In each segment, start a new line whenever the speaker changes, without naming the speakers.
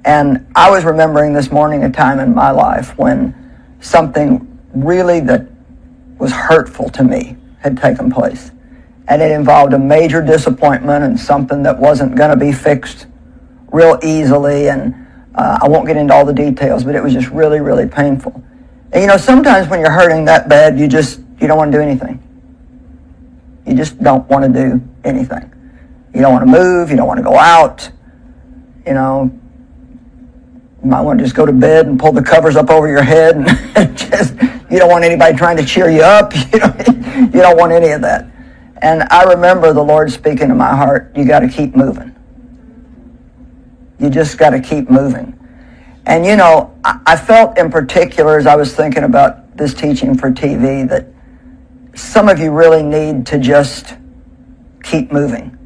And I was remembering this morning a time in my life when something really that was hurtful to me had taken place. And it involved a major disappointment and something that wasn't going to be fixed real easily. And I won't get into all the details, but it was just really, really painful. And sometimes when you're hurting that bad, you don't want to do anything. You just don't want to do anything. You don't want to move. You don't want to go out. You might want to just go to bed and pull the covers up over your head and you don't want anybody trying to cheer you up. You don't want any of that. And I remember the Lord speaking to my heart, you got to keep moving. You just got to keep moving. And I felt in particular as I was thinking about this teaching for TV that some of you really need to just keep moving.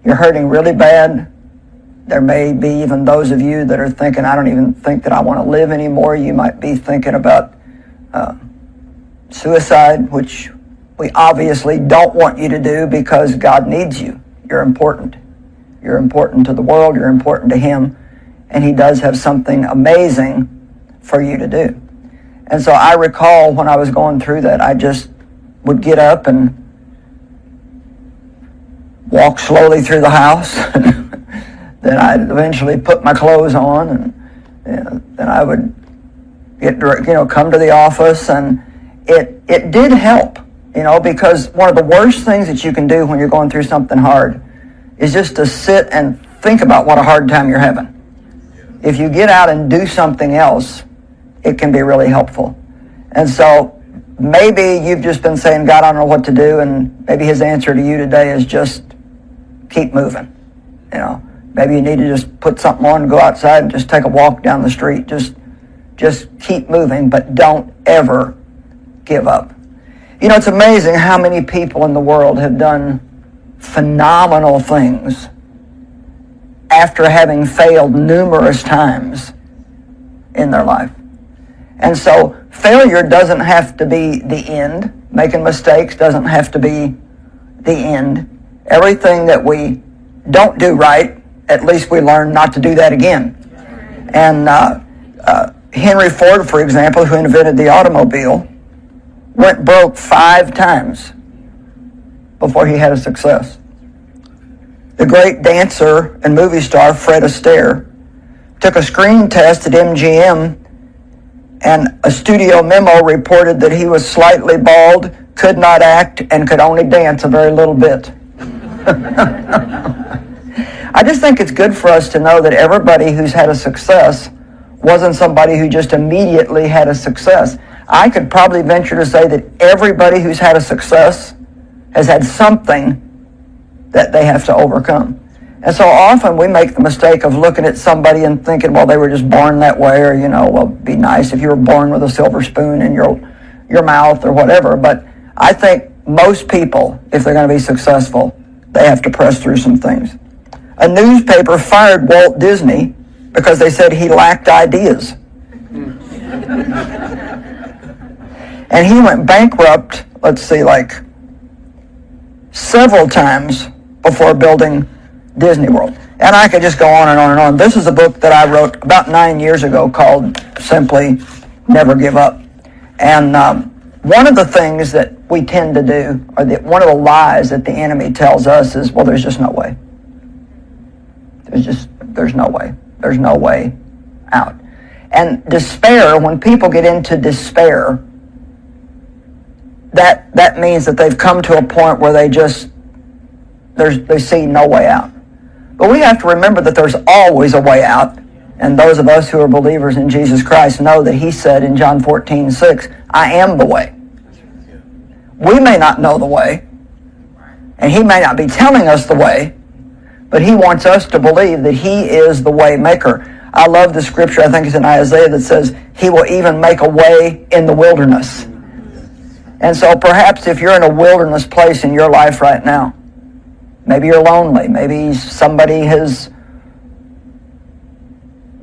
You're hurting really bad. There may be even those of you that are thinking, I don't even think that I want to live anymore. You might be thinking about suicide, which we obviously don't want you to do because God needs you. You're important. You're important to the world. You're important to Him. And He does have something amazing for you to do. And so I recall when I was going through that, I just would get up and walk slowly through the house. Then I'd eventually put my clothes on, and then I would come to the office, and it did help, because one of the worst things that you can do when you're going through something hard is just to sit and think about what a hard time you're having. If you get out and do something else, it can be really helpful. And so maybe you've just been saying, God, I don't know what to do, and maybe His answer to you today is just keep moving. Maybe you need to just put something on and go outside and just take a walk down the street. Just keep moving, but don't ever give up. It's amazing how many people in the world have done phenomenal things after having failed numerous times in their life. And so failure doesn't have to be the end. Making mistakes doesn't have to be the end. Everything that we don't do right, at least we learn not to do that again. And Henry Ford, for example, who invented the automobile, went broke 5 times before he had a success. The great dancer and movie star Fred Astaire took a screen test at MGM, and a studio memo reported that he was slightly bald, could not act, and could only dance a very little bit. I just think it's good for us to know that everybody who's had a success wasn't somebody who just immediately had a success. I could probably venture to say that everybody who's had a success has had something that they have to overcome. And so often we make the mistake of looking at somebody and thinking, well, they were just born that way, or, well, it'd be nice if you were born with a silver spoon in your mouth or whatever. But I think most people, if they're going to be successful, they have to press through some things. A newspaper fired Walt Disney because they said he lacked ideas. And he went bankrupt, several times before building Disney World. And I could just go on and on and on. This is a book that I wrote about 9 years ago called simply Never Give Up. And one of the things that we tend to do, or one of the lies that the enemy tells us is, well, there's just no way. There's no way. There's no way out. And despair, when people get into despair, that means that they've come to a point where they see no way out. But we have to remember that there's always a way out. And those of us who are believers in Jesus Christ know that He said in John 14:6, I am the way. We may not know the way, and He may not be telling us the way, but He wants us to believe that He is the way maker. I love the scripture, I think it's in Isaiah, that says, He will even make a way in the wilderness. And so perhaps if you're in a wilderness place in your life right now, maybe you're lonely, maybe somebody has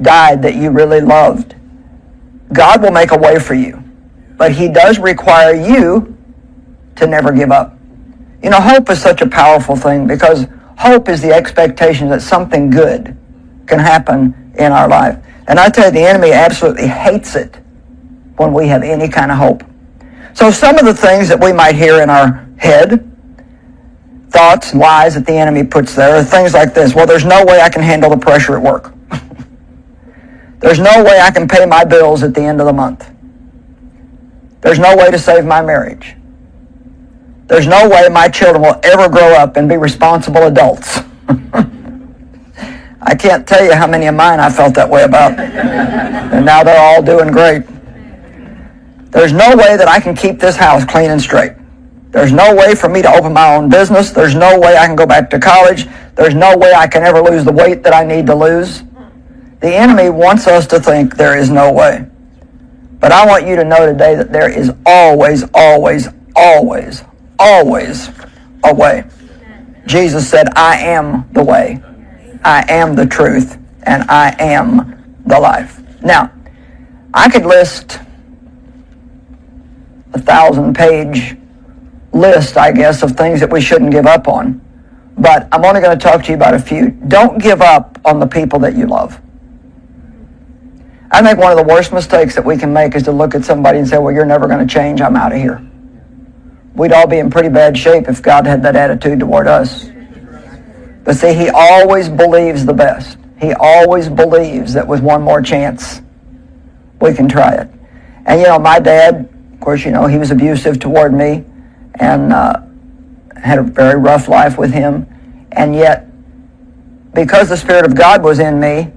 died that you really loved, God will make a way for you. But He does require you to never give up. Hope is such a powerful thing, because hope is the expectation that something good can happen in our life. And I tell you, the enemy absolutely hates it when we have any kind of hope. So some of the things that we might hear in our head, thoughts, lies that the enemy puts there, are things like this. Well, there's no way I can handle the pressure at work. There's no way I can pay my bills at the end of the month. There's no way to save my marriage. There's no way my children will ever grow up and be responsible adults. I can't tell you how many of mine I felt that way about. And now they're all doing great. There's no way that I can keep this house clean and straight. There's no way for me to open my own business. There's no way I can go back to college. There's no way I can ever lose the weight that I need to lose. The enemy wants us to think there is no way. But I want you to know today that there is always, always, always, always a way. Jesus said, I am the way, I am the truth, and I am the life. Now, I could list a 1,000-page list, I guess, of things that we shouldn't give up on. But I'm only going to talk to you about a few. Don't give up on the people that you love. I think one of the worst mistakes that we can make is to look at somebody and say, well, you're never going to change, I'm out of here. We'd all be in pretty bad shape if God had that attitude toward us. But see, he always believes the best. He always believes that with one more chance, we can try it. And you know, my dad, of course, you know, he was abusive toward me and had a very rough life with him. And yet, because the Spirit of God was in me,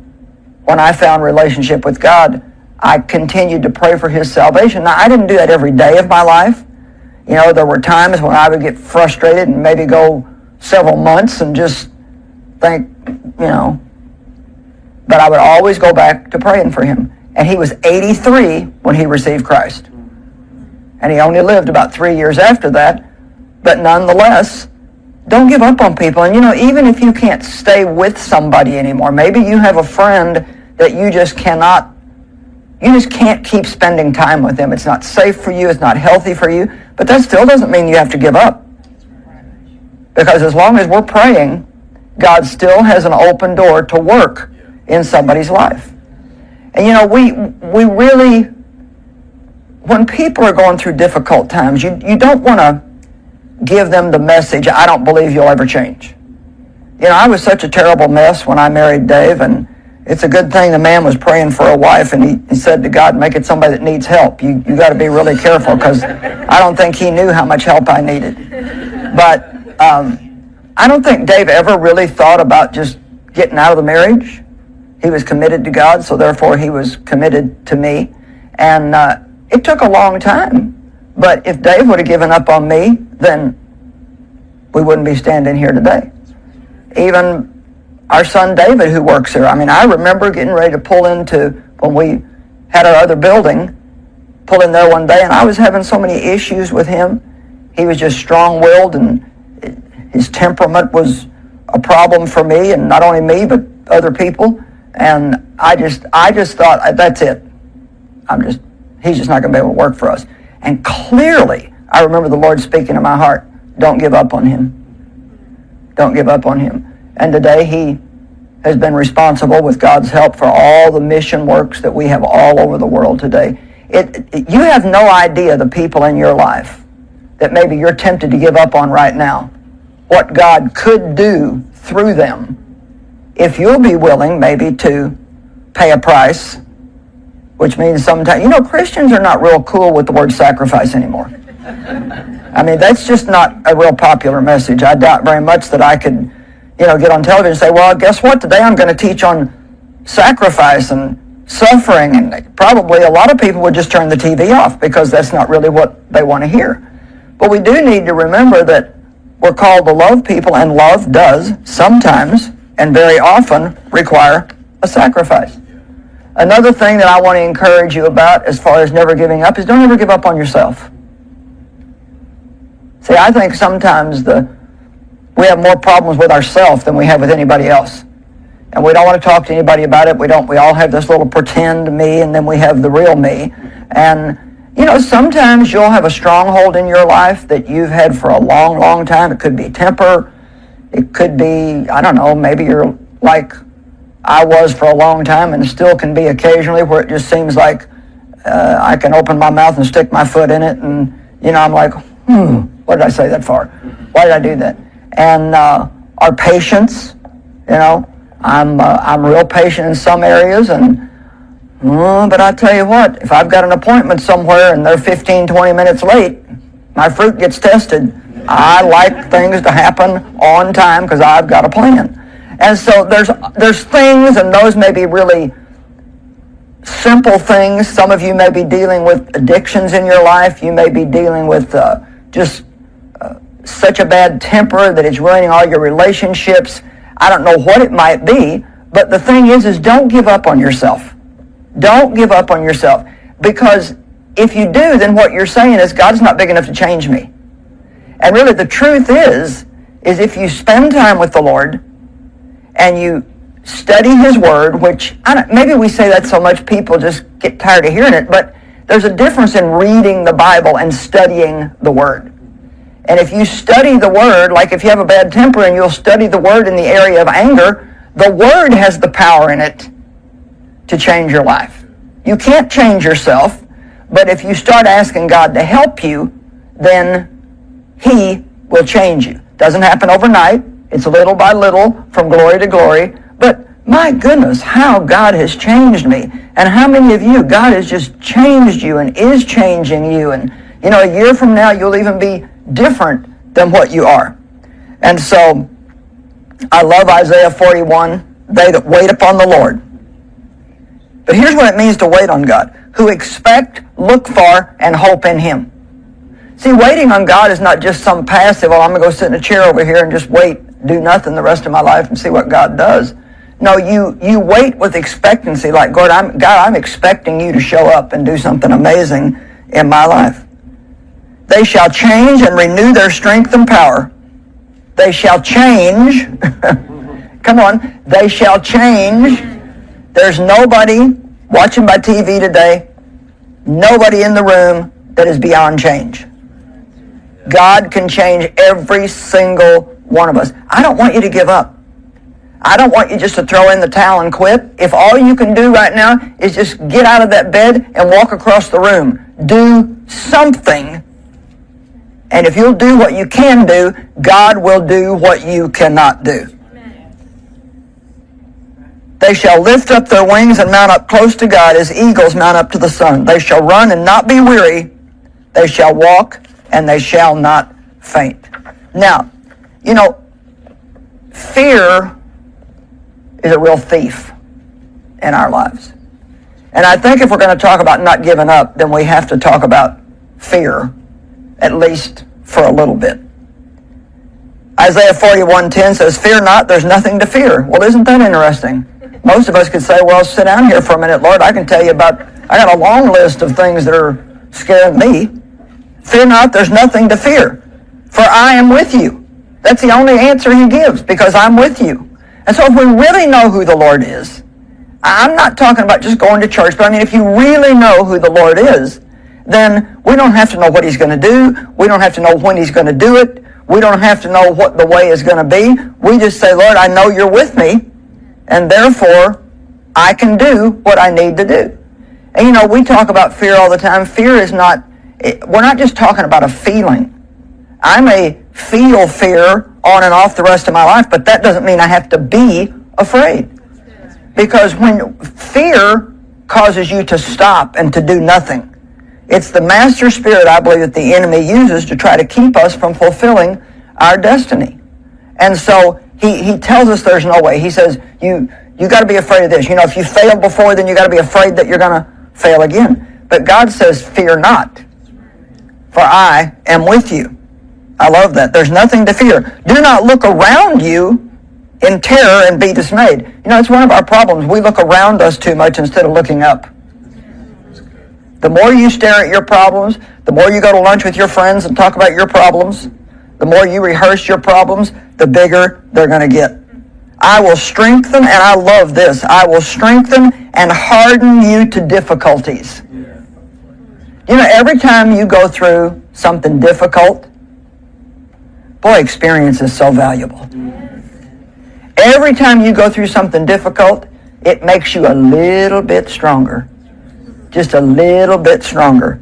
when I found relationship with God, I continued to pray for his salvation. Now, I didn't do that every day of my life. You know, there were times when I would get frustrated and maybe go several months and just think, you know, but I would always go back to praying for him. And he was 83 when he received Christ. And he only lived about 3 years after that. But nonetheless, don't give up on people. And you know, even if you can't stay with somebody anymore, maybe you have a friend that you just can't keep spending time with them. It's not safe for you, it's not healthy for you, but that still doesn't mean you have to give up. Because as long as we're praying, God still has an open door to work in somebody's life. And you know, we really, when people are going through difficult times, you don't want to give them the message, I don't believe you'll ever change. You know, I was such a terrible mess when I married Dave, and it's a good thing the man was praying for a wife, and he said to God, make it somebody that needs help. You got to be really careful, because I don't think he knew how much help I needed. But I don't think Dave ever really thought about just getting out of the marriage. He was committed to God, so therefore he was committed to me. And it took a long time. But if Dave would have given up on me, then we wouldn't be standing here today. Even our son David, who works here, I mean, I remember getting ready to pull into, when we had our other building, pull in there one day, and I was having so many issues with him. He was just strong-willed, and his temperament was a problem for me, and not only me, but other people. And I just thought, that's it. He's just not going to be able to work for us. And clearly, I remember the Lord speaking to my heart, don't give up on him. Don't give up on him. And today he has been responsible, with God's help, for all the mission works that we have all over the world today. You have no idea the people in your life that maybe you're tempted to give up on right now, what God could do through them if you'll be willing maybe to pay a price, which means sometimes, you know, Christians are not real cool with the word sacrifice anymore. I mean, that's just not a real popular message. I doubt very much that I could, you know, get on television and say, well, guess what? Today I'm going to teach on sacrifice and suffering. And probably a lot of people would just turn the TV off, because that's not really what they want to hear. But we do need to remember that we're called to love people, and love does sometimes and very often require a sacrifice. Another thing that I want to encourage you about as far as never giving up is don't ever give up on yourself. See, I think sometimes we have more problems with ourselves than we have with anybody else. And we don't want to talk to anybody about it. We all have this little pretend me, and then we have the real me. And, you know, sometimes you'll have a stronghold in your life that you've had for a long, long time. It could be temper. It could be, I don't know, maybe you're like I was for a long time and still can be occasionally, where it just seems like I can open my mouth and stick my foot in it, and I'm like, what did I say that for? Why did I do that? And our patience, I'm real patient in some areas, but I tell you what, if I've got an appointment somewhere and they're 15, 20 minutes late, my fruit gets tested. I like things to happen on time because I've got a plan. And so there's things, and those may be really simple things. Some of you may be dealing with addictions in your life. You may be dealing with just such a bad temper that it's ruining all your relationships. I don't know what it might be, but the thing is don't give up on yourself. Don't give up on yourself, because if you do, then what you're saying is God's not big enough to change me. And really the truth is if you spend time with the Lord and you study His Word, which maybe we say that so much people just get tired of hearing it, but there's a difference in reading the Bible and studying the Word. And if you study the Word, like if you have a bad temper and you'll study the Word in the area of anger, the Word has the power in it to change your life. You can't change yourself, but if you start asking God to help you, then He will change you. Doesn't happen overnight. It's little by little, from glory to glory. But my goodness, how God has changed me. And how many of you, God has just changed you and is changing you. And, a year from now, you'll even be different than what you are. And so, I love Isaiah 41, they that wait upon the Lord. But here's what it means to wait on God. Who expect, look for, and hope in Him. See, waiting on God is not just some passive, I'm going to go sit in a chair over here and just wait, do nothing the rest of my life and see what God does. No, you wait with expectancy, like, God, I'm expecting you to show up and do something amazing in my life. They shall change and renew their strength and power. They shall change. Come on. They shall change. There's nobody watching by TV today, nobody in the room that is beyond change. God can change every single one of us. I don't want you to give up. I don't want you just to throw in the towel and quit. If all you can do right now is just get out of that bed and walk across the room, do something. And if you'll do what you can do, God will do what you cannot do. They shall lift up their wings and mount up close to God as eagles mount up to the sun. They shall run and not be weary. They shall walk and they shall not faint. Now, fear is a real thief in our lives. And I think if we're going to talk about not giving up, then we have to talk about fear, at least for a little bit. Isaiah 41:10 says, "Fear not, there's nothing to fear." Well, isn't that interesting? Most of us could say, well, sit down here for a minute, Lord. I can tell you I got a long list of things that are scaring me. Fear not, there's nothing to fear, for I am with you. That's the only answer He gives, because I'm with you. And so if we really know who the Lord is, I'm not talking about just going to church, but if you really know who the Lord is, then we don't have to know what He's going to do. We don't have to know when He's going to do it. We don't have to know what the way is going to be. We just say, Lord, I know You're with me, and therefore I can do what I need to do. And we talk about fear all the time. Fear is not, we're not just talking about a feeling. I may feel fear on and off the rest of my life, but that doesn't mean I have to be afraid. Because when fear causes you to stop and to do nothing, it's the master spirit, I believe, that the enemy uses to try to keep us from fulfilling our destiny. And so he tells us there's no way. He says, you got to be afraid of this. If you failed before, then you got to be afraid that you're going to fail again. But God says, fear not, for I am with you. I love that. There's nothing to fear. Do not look around you in terror and be dismayed. It's one of our problems. We look around us too much instead of looking up. The more you stare at your problems, the more you go to lunch with your friends and talk about your problems, the more you rehearse your problems, the bigger they're going to get. I will strengthen, and I love this, I will strengthen and harden you to difficulties. Every time you go through something difficult, experience is so valuable. Every time you go through something difficult, it makes you a little bit stronger. Just a little bit stronger.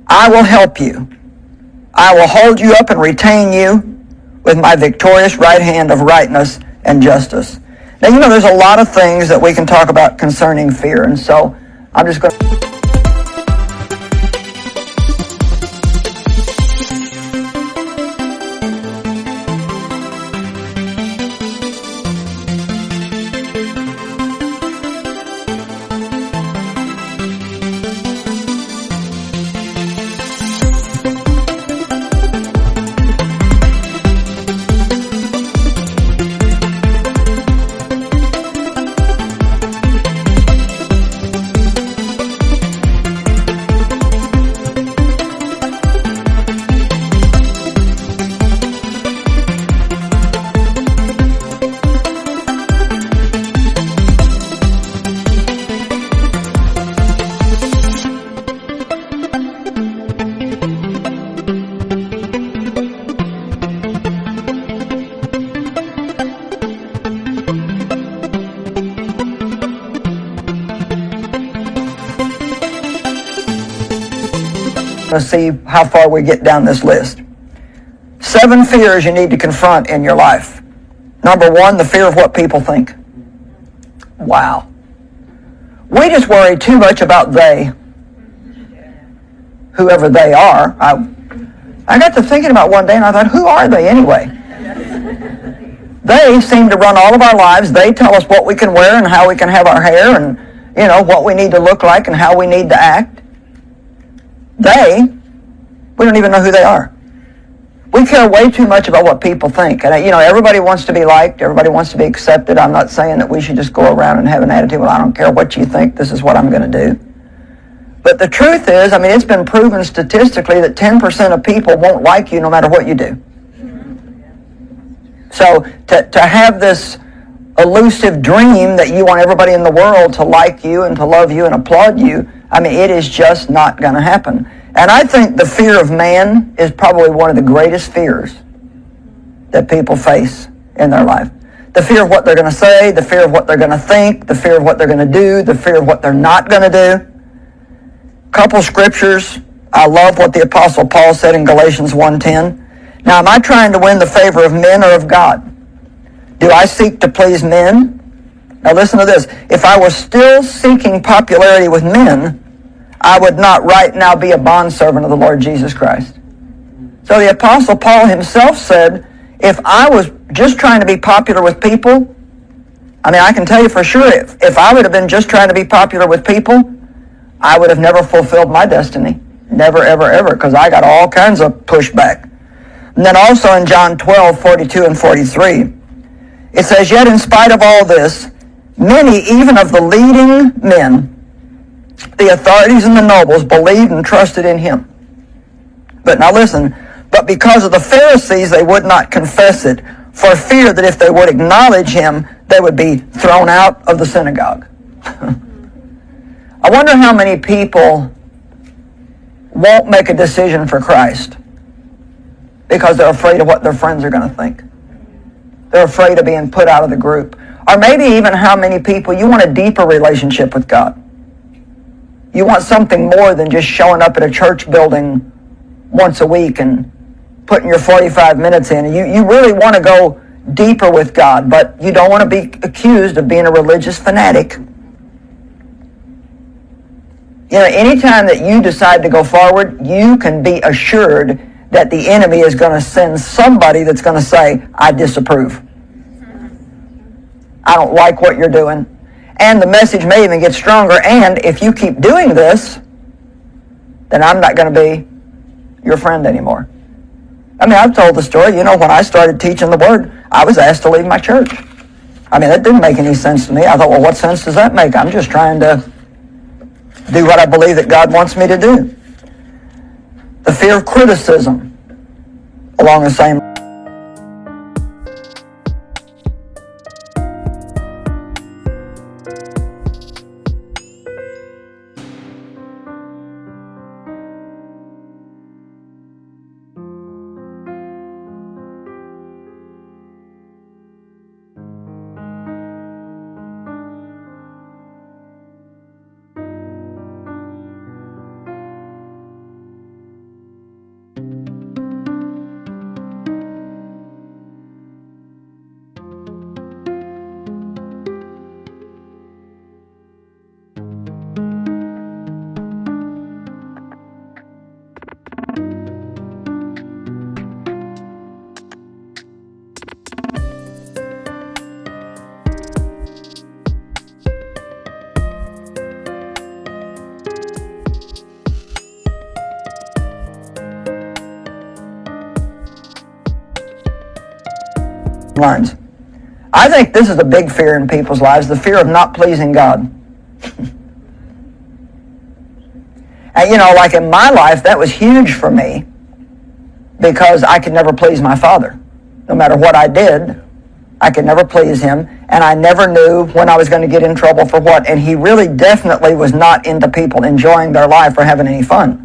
I will help you. I will hold you up and retain you with my victorious right hand of rightness and justice. Now, you know, there's a lot of things that we can talk about concerning fear, and so I'm just going to... Let's see how far we get down this list. 7 fears you need to confront in your life. Number 1, the fear of what people think. Wow. We just worry too much about they, whoever they are. I got to thinking about one day and I thought, who are they anyway? They seem to run all of our lives. They tell us what we can wear and how we can have our hair and, you know, what we need to look like and how we need to act. We don't even know who they are. We care way too much about what people think. And, you know, everybody wants to be liked. Everybody wants to be accepted. I'm not saying that we should just go around and have an attitude, well, I don't care what you think. This is what I'm going to do. But the truth is, I mean, it's been proven statistically that 10% of people won't like you no matter what you do. So to have this elusive dream that you want everybody in the world to like you and to love you and applaud you, I mean, it is just not going to happen. And I think the fear of man is probably one of the greatest fears that people face in their life. The fear of what they're going to say, the fear of what they're going to think, the fear of what they're going to do, the fear of what they're not going to do. Couple scriptures. I love what the Apostle Paul said in Galatians 1:10. Now, am I trying to win the favor of men or of God? Do I seek to please men? Now listen to this. If I was still seeking popularity with men, I would not right now be a bondservant of the Lord Jesus Christ. So the Apostle Paul himself said, if I was just trying to be popular with people, I mean, I can tell you for sure, if I would have been just trying to be popular with people, I would have never fulfilled my destiny. Never, ever, ever, because I got all kinds of pushback. And then also in John 12:42 and 43, it says, yet in spite of all this, many, even of the leading men, the authorities and the nobles, believed and trusted in him. But now listen, but because of the Pharisees, they would not confess it, for fear that if they would acknowledge him, they would be thrown out of the synagogue. I wonder how many people won't make a decision for Christ because they're afraid of what their friends are going to think. They're afraid of being put out of the group. Or maybe even how many people, you want a deeper relationship with God. You want something more than just showing up at a church building once a week and putting your 45 minutes in. You really want to go deeper with God, but you don't want to be accused of being a religious fanatic. You know, anytime that you decide to go forward, you can be assured that the enemy is going to send somebody that's going to say, I disapprove. I don't like what you're doing. And the message may even get stronger. And if you keep doing this, then I'm not going to be your friend anymore. I mean, I've told the story. You know, when I started teaching the Word, I was asked to leave my church. I mean, that didn't make any sense to me. I thought, well, what sense does that make? I'm just trying to do what I believe that God wants me to do. The fear of criticism along the same line. lines. I think this is a big fear in people's lives, the fear of not pleasing God. And like in my life, that was huge for me because I could never please my father. No matter what I did, I could never please him, and I never knew when I was going to get in trouble for what. And he really definitely was not into people enjoying their life or having any fun.